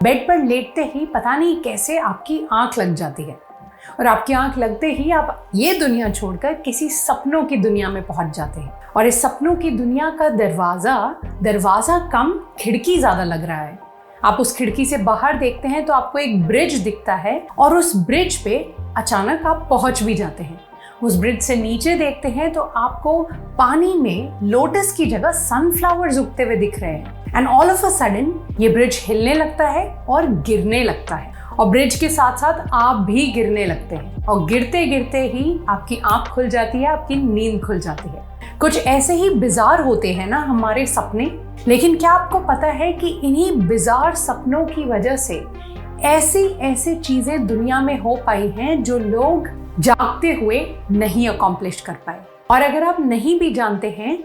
Bed पर लेटते ही पता नहीं कैसे आपकी आंख लग जाती है और आपकी आंख लगते ही आप ये दुनिया छोड़कर किसी सपनों की दुनिया में पहुंच जाते हैं। और इस सपनों की दुनिया का दरवाजा कम खिड़की ज्यादा लग रहा है। आप उस खिड़की से बाहर देखते हैं तो आपको एक ब्रिज दिखता है और उस ब्रिज पे अचानक आप पहुंच भी जाते हैं। उस ब्रिज से नीचे देखते हैं तो आपको पानी में लोटस की जगह सनफ्लावर्स उगते हुए दिख रहे हैं। And all of a sudden ये ब्रिज हिलने लगता है और गिरने लगता है और ब्रिज के साथ साथ आप भी गिरने लगते हैं और गिरते गिरते ही आपकी आंख खुल जाती है, आपकी नींद खुल जाती है। कुछ ऐसे ही बिजार होते हैं ना हमारे सपने। लेकिन क्या आपको पता है कि इन्हीं बिजार सपनों की वजह से ऐसी चीजें दुनिया में हो पाई हैं जो लोग जागते हुए नहीं अकॉम्प्लिश कर पाए। और अगर आप नहीं भी जानते हैं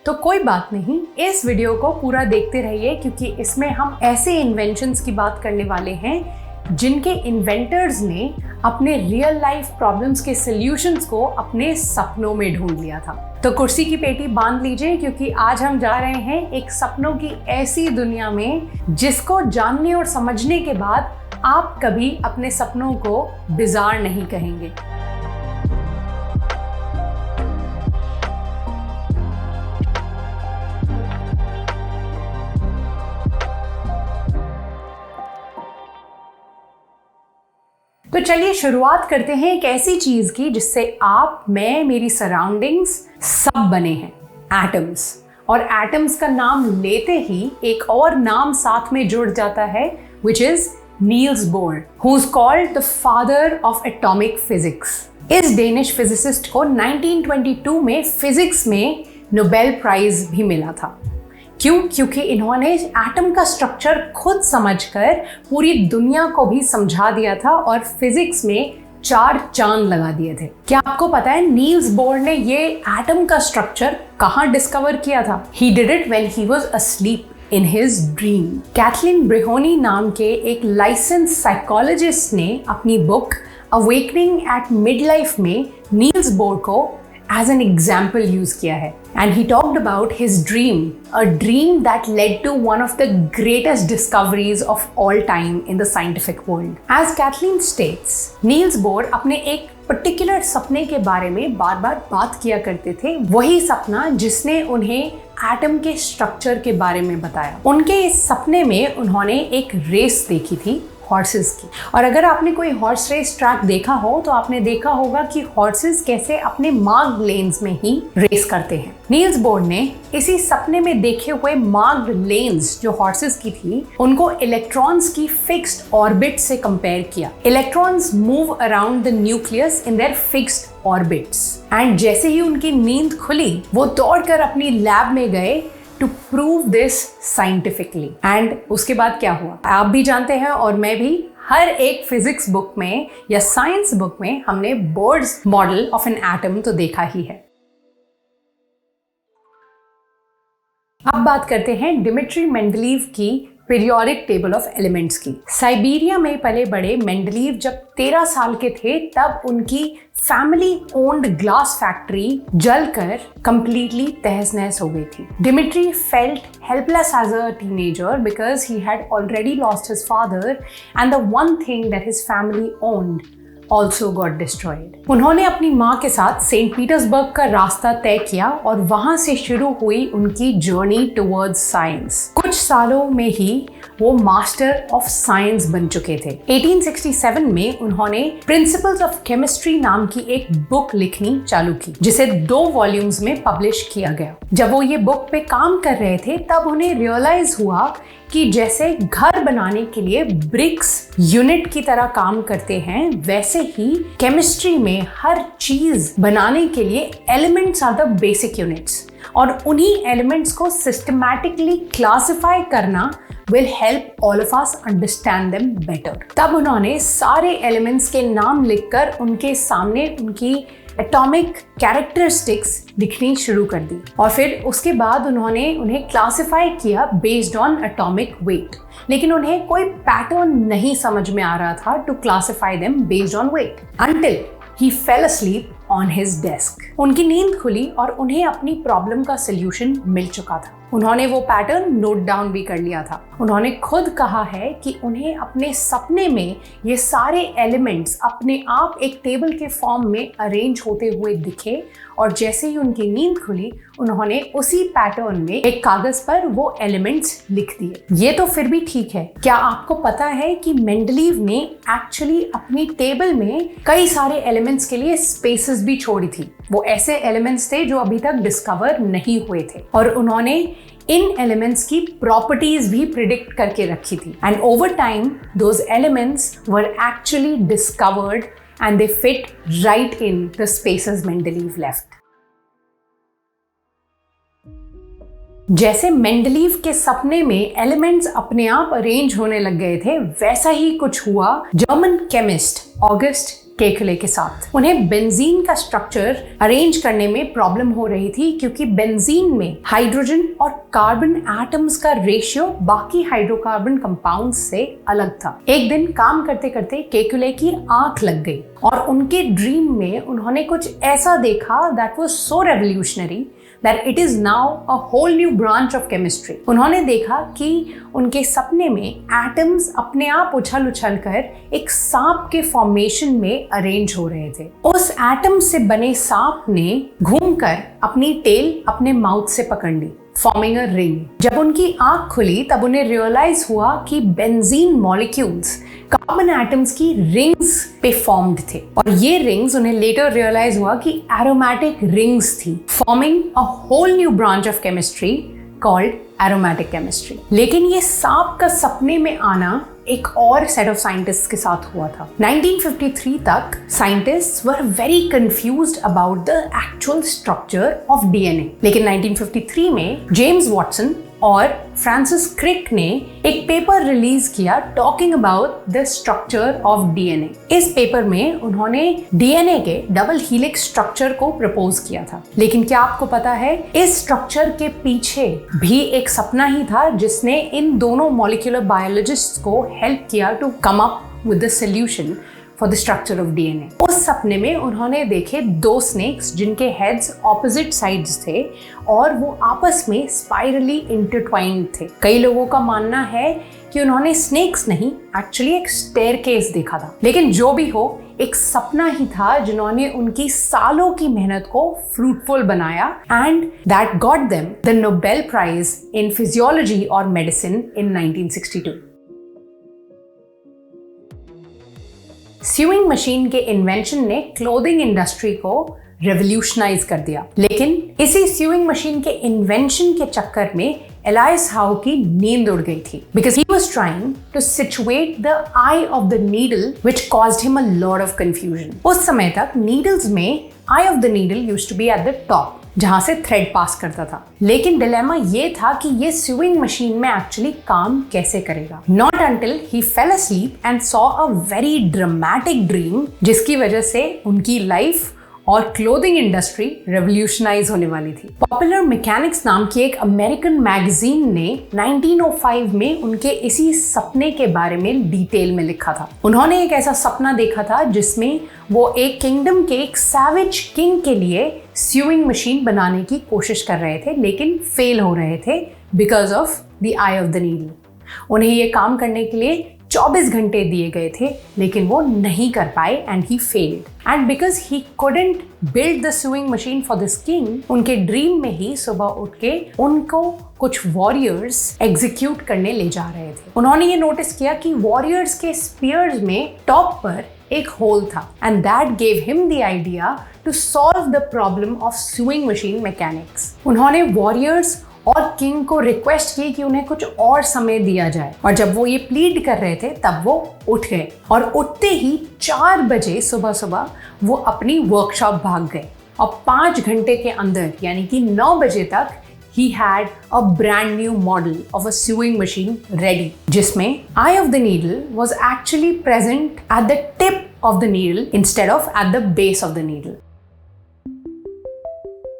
तो कोई बात नहीं, इस वीडियो को पूरा देखते रहिए क्योंकि इसमें हम ऐसे इन्वेंशंस की बात करने वाले हैं जिनके इन्वेंटर्स ने अपने रियल लाइफ प्रॉब्लम्स के सॉल्यूशंस को अपने सपनों में ढूंढ लिया था। तो कुर्सी की पेटी बांध लीजिए क्योंकि आज हम जा रहे हैं एक सपनों की ऐसी दुनिया में जिसको जानने और समझने के बाद आप कभी अपने सपनों को बिजार नहीं कहेंगे। तो चलिए शुरुआत करते हैं एक ऐसी चीज की जिससे आप, मैं, मेरी सराउंडिंग्स सब बने हैं, एटम्स। और एटम्स का नाम लेते ही एक और नाम साथ में जुड़ जाता है, which is Niels Bohr, who is called the father of atomic physics. इस डेनिश फिजिसिस्ट को 1922 में फिजिक्स में नोबेल प्राइज भी मिला था। क्यों? क्योंकि इन्होंने एटम का स्ट्रक्चर खुद समझकर पूरी दुनिया को भी समझा दिया था और फिजिक्स में 4 चांद लगा दिए थे। क्या आपको पता है नील्स बोर ने ये एटम का स्ट्रक्चर कहाँ डिस्कवर किया था? He did it when he was asleep in his dream। Kathleen Briony नाम के एक लाइसेंस साइकोलॉजिस्ट ने अपनी बुक अवेकनिंग एट मिडलाइफ में नील्स बोर को as an example यूज किया है। And he talked about his dream, a dream that led to one of the greatest discoveries of all time in the scientific world. As Kathleen states, Niels Bohr अपने एक particular सपने के बारे में बार बार बात किया करते थे, वही सपना जिसने उन्हें एटम के स्ट्रक्चर के बारे में बताया। उनके इस सपने में उन्होंने एक रेस देखी थी हॉर्सेस की। और अगर आपने कोई हॉर्स रेस ट्रैक देखा हो तो आपने देखा होगा कि हॉर्सेस कैसे अपने मार्क्ड लेन्स में ही रेस करते हैं। नील्स बोर ने इसी सपने में देखे हुए मार्क्ड लेन्स जो हॉर्सेस की थी उनको इलेक्ट्रॉन्स की फिक्स्ड ऑर्बिट से कंपेयर किया। Electrons move around the nucleus in their fixed orbits and जैसे ही उनकी नींद खुली वो दौड़कर अपनी लैब में गए to prove this scientifically। and उसके बाद क्या हुआ आप भी जानते हैं और मैं भी। हर एक फिजिक्स बुक में या साइंस बुक में हमने Bohr's model of an atom तो देखा ही है। अब बात करते हैं डिमिट्री मेंडलीव की पीरियोडिक टेबल ऑफ एलिमेंट्स की। साइबेरिया में पले बड़े मेंडलीव जब 13 साल के थे तब उनकी फैमिली ओन्ड ग्लास फैक्ट्री जलकर कंप्लीटली तहस नहस हो गई थी। Dmitri felt helpless as a teenager because he had already lost his father and the one thing that his family owned also got destroyed। उन्होंने अपनी माँ के साथ सेंट पीटर्सबर्ग का रास्ता तय किया और वहाँ से शुरू हुई उनकी जर्नी टुवर्ड्स साइंस। कुछ सालों में ही वो मास्टर ऑफ साइंस बन चुके थे। 1867 में उन्होंने प्रिंसिपल्स ऑफ केमिस्ट्री नाम की एक बुक लिखनी चालू की जिसे 2 वॉल्यूम्स में पब्लिश किया गया। जब वो ये बुक पे काम कर रहे थे तब उन्हें रियलाइज हुआ कि जैसे घर बनाने के लिए ब्रिक्स यूनिट की तरह काम करते हैं वैसे ही केमिस्ट्री में हर चीज बनाने के लिए elements are the basic units और उन्हीं एलिमेंट्स को सिस्टमैटिकली क्लासिफाई करना will help all of us understand them better। तब उन्होंने सारे एलिमेंट्स के नाम लिखकर उनके सामने उनकी एटॉमिक कैरेक्टरिस्टिक्स लिखनी शुरू कर दी और फिर उसके बाद उन्होंने उन्हें क्लासिफाई किया बेस्ड ऑन एटॉमिक वेट। लेकिन उन्हें कोई पैटर्न नहीं समझ में आ रहा था to classify them based on weight until he fell asleep on his desk। उनकी नींद खुली और उन्हें अपनी प्रॉब्लम का सल्यूशन मिल चुका था। उन्होंने वो पैटर्न नोट डाउन भी कर लिया था। उन्होंने खुद कहा है कि उन्हें अपने सपने में ये सारे एलिमेंट्स अपने आप एक टेबल के फॉर्म में अरेंज होते हुए दिखे और जैसे ही उनकी नींद खुली उन्होंने उसी पैटर्न में एक कागज पर वो एलिमेंट्स लिख दिए। ये तो फिर भी ठीक है, क्या आपको पता है कि मेंडलीव ने एक्चुअली अपनी टेबल में कई सारे एलिमेंट्स के लिए स्पेसेस भी छोड़ी थी। वो ऐसे एलिमेंट्स थे जो अभी तक डिस्कवर नहीं हुए थे और उन्होंने इन एलिमेंट्स की प्रॉपर्टीज भी प्रिडिक्ट करके रखी थी and over time those elements were actually discovered and they fit right in the spaces Mendeleev left. जैसे मेंडलीव के सपने में एलिमेंट्स अपने आप अरेंज होने लग गए थे, वैसा ही कुछ हुआ जर्मन केमिस्ट ऑगस्ट केकुले के साथ। उन्हें बेंजीन का स्ट्रक्चर अरेंज करने में प्रॉब्लम हो रही थी क्योंकि बेंजीन में हाइड्रोजन और कार्बन एटम्स का रेशियो बाकी हाइड्रोकार्बन कंपाउंड्स से अलग था। एक दिन काम करते करते केकुले की आंख लग गई और उनके ड्रीम में उन्होंने कुछ ऐसा देखा that was so revolutionary that it is now a whole new branch of chemistry. उन्होंने देखा कि उनके सपने में एटम्स अपने आप उछल उछल कर एक सांप के फॉर्मेशन में अरेंज हो रहे थे। उस एटम से बने सांप ने घूमकर अपनी टेल अपने माउथ से पकड़ ली, फॉर्मिंग अ रिंग। जब उनकी आंख खुली तब उन्हें रियलाइज हुआ कि बेंजीन मॉलिक्यूल्स कार्बन एटम्स की रिंग्स पे फॉर्म्ड थे और ये रिंग्स उन्हें लेटर रियलाइज हुआ कि एरोमेटिक रिंग्स थी, forming a whole new branch of chemistry called aromatic chemistry. लेकिन ये सांप का सपने में आना एक और सेट ऑफ साइंटिस्ट्स के साथ हुआ था। 1953 तक scientists were very confused about the actual structure of DNA, लेकिन 1953 में जेम्स वॉटसन और फ्रांसिस क्रिक ने एक पेपर रिलीज किया talking about the structure of DNA. इस पेपर में उन्होंने डीएनए के डबल हीलिक्स स्ट्रक्चर को प्रपोज किया था। लेकिन क्या आपको पता है इस स्ट्रक्चर के पीछे भी एक सपना ही था जिसने इन दोनों मॉलिक्यूलर बायोलॉजिस्ट्स को हेल्प किया to come up with the solution for the structure of DNA. उस सपने में उन्होंने देखे दो स्नेक्स जिनके हेड्स ऑपोजिट साइड्स थे और वो आपस में स्पाइरली इंटरट्वाइंड थे। कई लोगों का मानना है कि उन्होंने स्नेक्स नहीं एक्चुअली एक स्टेयरकेस देखा था, लेकिन जो भी हो एक सपना ही था जिन्होंने उनकी सालों की मेहनत को फ्रूटफुल बनाया and that got them the Nobel prize in physiology और मेडिसिन इन 1962। स्यूइंग मशीन के इन्वेंशन ने क्लोथिंग इंडस्ट्री को रेवोल्यूशनाइज कर दिया, लेकिन इसी स्यूइंग मशीन के इन्वेंशन के चक्कर में एलाइस हाउ की नींद उड़ गई थी because he was trying to situate the eye of the needle which caused him a lot of confusion. उस समय तक नीडल्स में eye of the needle used to be at the top जहां से थ्रेड पास करता था, लेकिन डिलेमा ये था कि ये स्यूइंग मशीन में एक्चुअली काम कैसे करेगा। Not until he fail asleep and saw a very dramatic dream जिसकी वजह से उनकी लाइफ और क्लोथिंग इंडस्ट्री रेवोल्यूशनाइज होने वाली थी। पॉपुलर मैकेनिक्स नाम की एक अमेरिकन मैगजीन ने 1905 में उनके इसी सपने के बारे में डिटेल में लिखा था। उन्होंने एक ऐसा सपना देखा था जिसमें वो एक किंगडम के एक सैवेज किंग के लिए स्यूइंग मशीन बनाने की कोशिश कर रहे थे, लेकिन फेल हो रहे थे because of the eye of the needle. उन्हें ये काम करने के लिए 24 घंटे दिए गए थे, लेकिन वो नहीं कर पाए and he failed. And because he couldn't build the sewing machine for this king, उनके ड्रीम में ही सुबह उठ के उनको कुछ वॉरियर्स एग्जीक्यूट करने ले जा रहे थे। उन्होंने ये नोटिस किया कि वॉरियर्स के स्पीयर्स में टॉप पर एक होल था and that gave him the idea to solve the problem of sewing machine mechanics. उन्होंने वॉरियर्स और किंग को रिक्वेस्ट की कि उन्हें कुछ और समय दिया जाए और जब वो ये प्लीड कर रहे थे तब वो उठ गए और उठते ही 4 बजे सुबह वो अपनी वर्कशॉप भाग गए और 5 घंटे के अंदर यानी कि 9 बजे तक he had a brand new model of a sewing machine ready, जिसमें eye of the needle was actually present at the tip of the needle instead of at the base of the needle.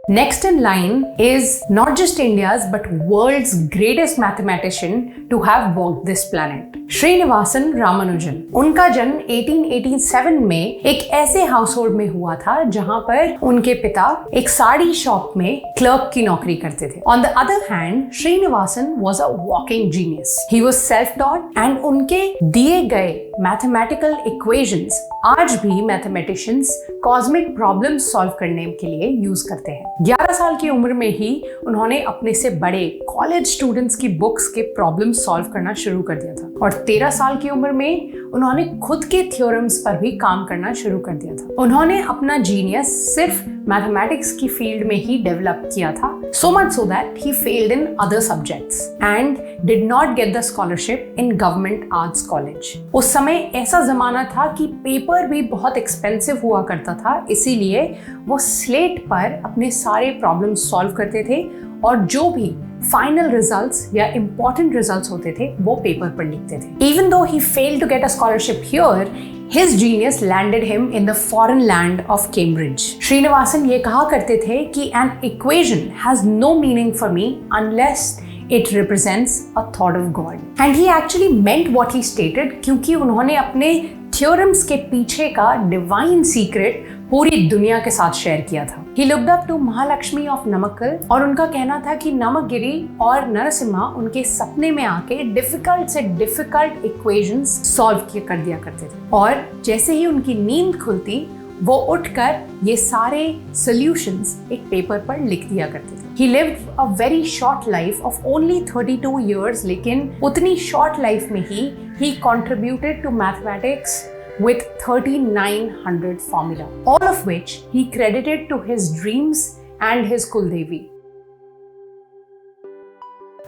Next in line is not just India's but world's greatest mathematician to have walked this planet, Srinivasan Ramanujan. उनका जन्म 1887 में एक ऐसे household में हुआ था जहां पर उनके पिता एक साड़ी शॉप में क्लर्क की नौकरी करते थे। On the other hand, Srinivasan was a walking genius. He was self taught and उनके दिए गए मैथमेटिकल इक्वेशंस आज भी मैथमेटिशियंस कॉस्मिक प्रॉब्लम्स सॉल्व करने के लिए यूज करते हैं। 11 साल की उम्र में ही उन्होंने अपने से बड़े कॉलेज स्टूडेंट्स की बुक्स के प्रॉब्लम सॉल्व करना शुरू कर दिया था और 13 साल की उम्र में उन्होंने खुद के थ्योरम्स पर भी काम करना शुरू कर दिया था। उन्होंने अपना जीनियस सिर्फ मैथमेटिक्स की फील्ड में ही डेवलप किया था, so much so that he failed in other subjects and did not get the scholarship in government arts college। उस समय ऐसा जमाना था कि पेपर भी बहुत एक्सपेंसिव हुआ करता था, इसीलिए वो स्लेट पर अपने सारे प्रॉब्लम्स सॉल्व करते थे और जो भी फाइनल रिजल्ट्स या इंपॉर्टेंट रिजल्ट्स होते थे वो पेपर पर लिखते थे। Even though he failed to get a scholarship here, his genius landed him in the foreign land of Cambridge। Srinivasan ये कहा करते थे कि an equation has no meaning for me unless it represents a thought of God। And he actually meant what he stated क्योंकि उन्होंने अपने theorems के पीछे का डिवाइन सीक्रेट पूरी दुनिया के साथ शेयर किया था। He looked up to Mahalakshmi of Namakkal और उनका कहना था कि नमकगिरी और नरसिम्हा उनके सपने में आके डिफिकल्ट से डिफिकल्ट इक्वेशंस सॉल्व कर दिया करते थे और जैसे ही उनकी नींद खुलती वो उठकर ये सारे सॉल्यूशंस एक पेपर पर लिख दिया करते थे। He lived a very short life of only 32 years, लेकिन उतनी short life में ही he contributed to mathematics with 3900 formula, all of which he credited to his dreams and his Kuldevi।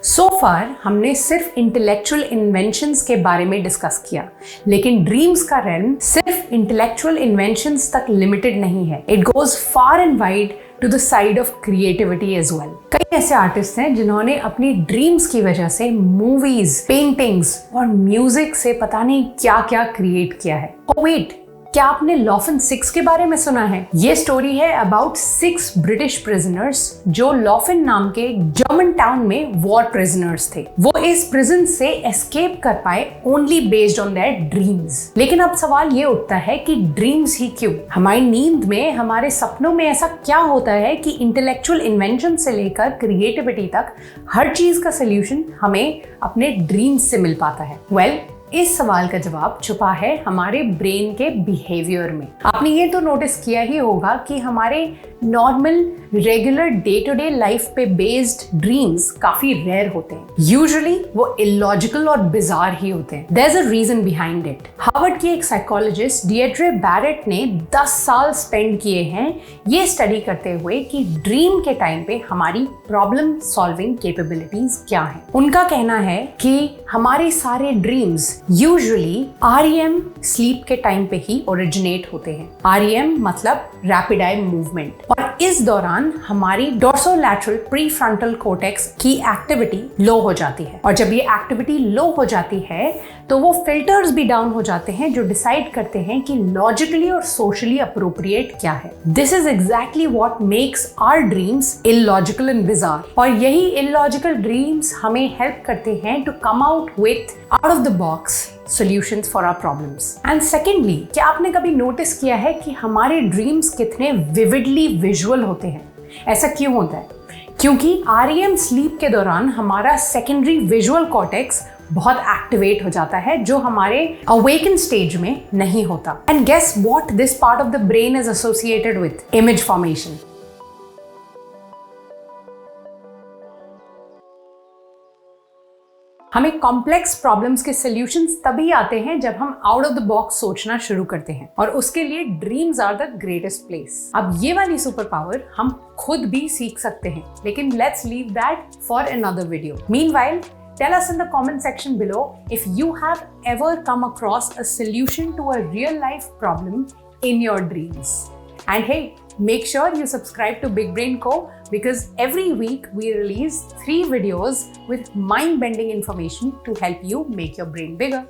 So far हमने सिर्फ इंटेलेक्चुअल इन्वेंशंस के बारे में discuss किया, लेकिन ड्रीम्स का रेल्म सिर्फ इंटेलेक्चुअल इन्वेंशंस तक लिमिटेड नहीं है। It goes far and wide to the side of creativity as well. कई ऐसे आर्टिस्ट हैं जिन्होंने अपनी ड्रीम्स की वजह से मूवीज, पेंटिंग्स और म्यूजिक से पता नहीं क्या क्या क्रिएट किया है। Oh wait, क्या आपने लॉफन 6 के बारे में सुना है? ये स्टोरी है अबाउट 6 ब्रिटिश प्रिजनर्स जो लॉफन नाम के जर्मन टाउन में वॉर प्रिजनर्स थे। वो इस प्रिजन से एस्केप कर पाए only based on their dreams. लेकिन अब सवाल ये उठता है कि ड्रीम्स ही क्यों? हमारी नींद में, हमारे सपनों में ऐसा क्या होता है कि इंटेलेक्चुअल इन्वेंशन से लेकर क्रिएटिविटी तक हर चीज का सोल्यूशन हमें अपने ड्रीम्स से मिल पाता है? वेल, इस सवाल का जवाब छुपा है हमारे ब्रेन के बिहेवियर में। आपने ये तो नोटिस किया ही होगा कि हमारे normal regular day to day life पे बेस्ड ड्रीम्स काफी रेयर होते हैं। यूजुअली वो इलॉजिकल और बिजार ही होते हैं। There is a reason behind it. Harvard की एक साइकोलॉजिस्ट डिएट्रे बैरेट ने 10 साल स्पेंड किए हैं ये स्टडी करते हुए कि ड्रीम के टाइम पे हमारी प्रॉब्लम सॉल्विंग कैपेबिलिटीज क्या है। उनका कहना है कि हमारे सारे ड्रीम्स यूजुअली REM स्लीप के टाइम पे ही ओरिजिनेट होते हैं। REM मतलब रैपिड आई मूवमेंट, और इस दौरान हमारी डोर्सोलैटरल प्रीफ्रंटल कोर्टेक्स की एक्टिविटी लो हो जाती है और जब ये एक्टिविटी लो हो जाती है तो वो फिल्टर्स भी डाउन हो जाते हैं जो डिसाइड करते हैं कि लॉजिकली और सोशली अप्रोप्रिएट क्या है। This is exactly what makes our dreams illogical and bizarre, और यही इलॉजिकल ड्रीम्स हमें हेल्प करते हैं to come out with out of the box solutions for our problems। And secondly, क्या आपने कभी नोटिस किया है कि हमारे ड्रीम्स कितने विविडली विजुअल होते हैं? ऐसा क्यों होता है? क्योंकि REM स्लीप के दौरान हमारा सेकेंडरी विजुअल कॉर्टेक्स बहुत एक्टिवेट हो जाता है जो हमारे अवेकन स्टेज में नहीं होता। And guess what this part of the brain is associated with? Image formation. हमें कॉम्प्लेक्स प्रॉब्लम्स के सॉल्यूशंस तभी आते हैं जब हम आउट ऑफ द बॉक्स सोचना शुरू करते हैं, और उसके लिए dreams are the greatest place. अब ये वाली सुपर पावर हम खुद भी सीख सकते हैं, लेकिन let's leave that for another video. Meanwhile, tell us in the comment section below if you have ever come across a solution to a real life problem in your dreams. And hey, make sure you subscribe to Big Brain Co, because every week we release 3 videos with mind-bending information to help you make your brain bigger.